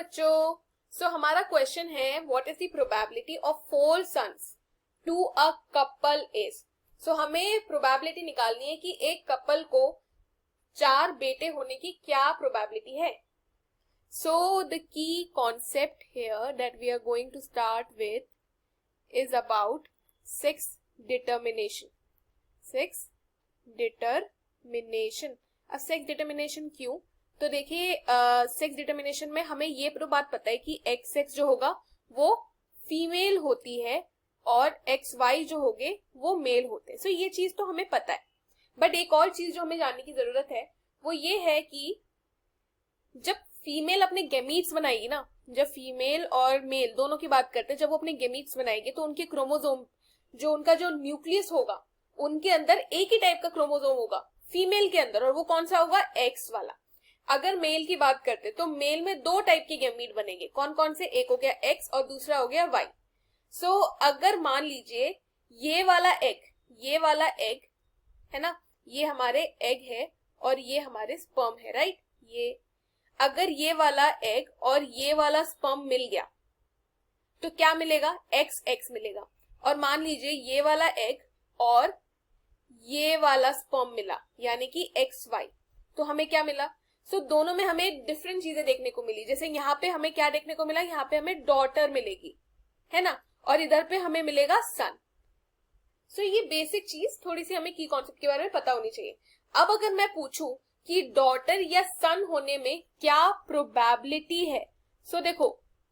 बच्चों, हमारा क्वेश्चन है what is the probability of 4 sons to a couple is. हमें प्रोबेबिलिटी निकालनी है कि एक कपल को 4 बेटे होने की क्या प्रोबेबिलिटी है। So the key concept here that we are going to start with is about 6 determination. 6 determination. अब 6 डिटर्मिनेशन क्यों? तो देखिए 6 डिटर्मिनेशन में हमें ये तो बात पता है कि एक्स एक्स जो होगा वो फीमेल होती है और एक्स वाई जो होंगे वो मेल होते हैं। ये चीज तो हमें पता है, बट एक और चीज जो हमें जानने की जरूरत है वो ये है कि जब फीमेल अपने गैमीट्स बनाएगी ना, जब फीमेल और मेल दोनों की बात करते हैं, जब वो अपने गैमीट्स बनाएंगे तो उनके क्रोमोसोम जो उनका जो न्यूक्लियस होगा उनके अंदर एक ही टाइप का क्रोमोसोम होगा फीमेल के अंदर, और वो कौन सा होगा? एक्स वाला। अगर मेल की बात करते तो मेल में 2 टाइप के गैमीट बनेंगे। कौन कौन से? एक हो गया एक्स और दूसरा हो गया वाई। अगर मान लीजिए ये वाला एग है ना, ये हमारे एग है और ये हमारे स्पर्म है, राइट। ये अगर ये वाला एग और ये वाला स्पर्म मिल गया तो क्या मिलेगा? एक्स एक्स मिलेगा। और मान लीजिए ये वाला एग और ये वाला स्पर्म मिला, यानी कि एक्स वाई, तो हमें क्या मिला? दोनों में हमें डिफरेंट चीजें देखने को मिली। जैसे यहाँ पे हमें क्या देखने को मिला? यहाँ पे हमें डॉटर मिलेगी, है ना, और इधर पे हमें मिलेगा सन। ये बेसिक चीज थोड़ी सी हमें की कॉन्सेप्ट के बारे में पता होनी चाहिए। अब अगर मैं पूछूं कि डॉटर या सन होने में क्या प्रोबेबिलिटी है, देखो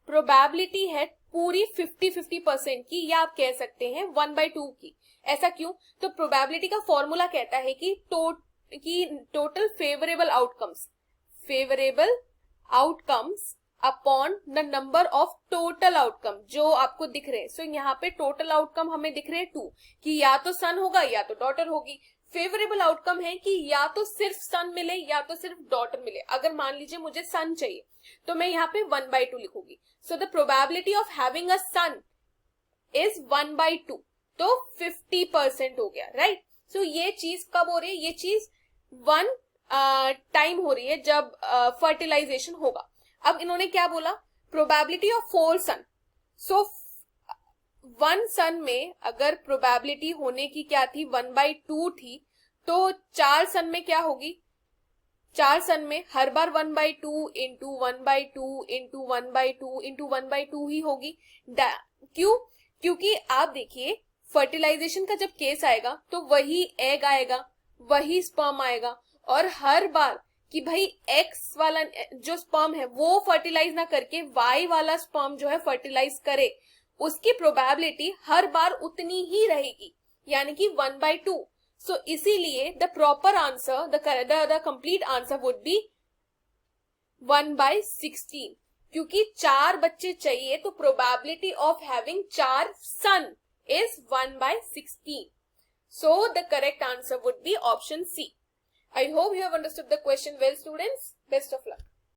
प्रोबेबिलिटी है पूरी 50-50% की, या आप कह सकते हैं 1/2 की। ऐसा क्यों? तो प्रोबेबिलिटी का फॉर्मूला कहता है कि total favourable outcomes upon the number of total outcome जो आपको दिख रहे हैं। यहाँ पे टोटल आउटकम हमें दिख रहे हैं 2, कि या तो सन होगा या तो डॉटर होगी। फेवरेबल आउटकम है कि या तो सिर्फ सन मिले या तो सिर्फ डॉटर मिले। अगर मान लीजिए मुझे सन चाहिए तो मैं यहाँ पे 1/2 लिखूंगी। The probability of having a son is 1/2, तो 50% हो गया, राइट। ये चीज कब हो रही है? ये चीज 1 टाइम हो रही है जब फर्टिलाइजेशन होगा। अब इन्होंने क्या बोला? प्रोबेबिलिटी ऑफ 4 सन। 1 सन में अगर प्रोबेबिलिटी होने की क्या थी? 1/2 थी, तो 4 सन में क्या होगी? 4 सन में हर बार 1/2 इंटू 1/2 इंटू 1/2 इंटू 1/2 ही होगी। क्यों? क्योंकि आप देखिए फर्टिलाइजेशन का जब केस आएगा तो वही एग आएगा, वही स्पर्म आएगा, और हर बार कि भाई एक्स वाला जो स्पर्म है वो फर्टिलाइज ना करके वाई वाला स्पर्म जो है फर्टिलाइज करे, उसकी प्रोबेबिलिटी हर बार उतनी ही रहेगी, यानी कि 1/2। इसीलिए the proper answer, the complete answer would be 1/16। क्योंकि 4 बच्चे चाहिए तो probability of having 4 son is 1/16. The correct answer would be option C. I hope you have understood the question well, students. Best of luck.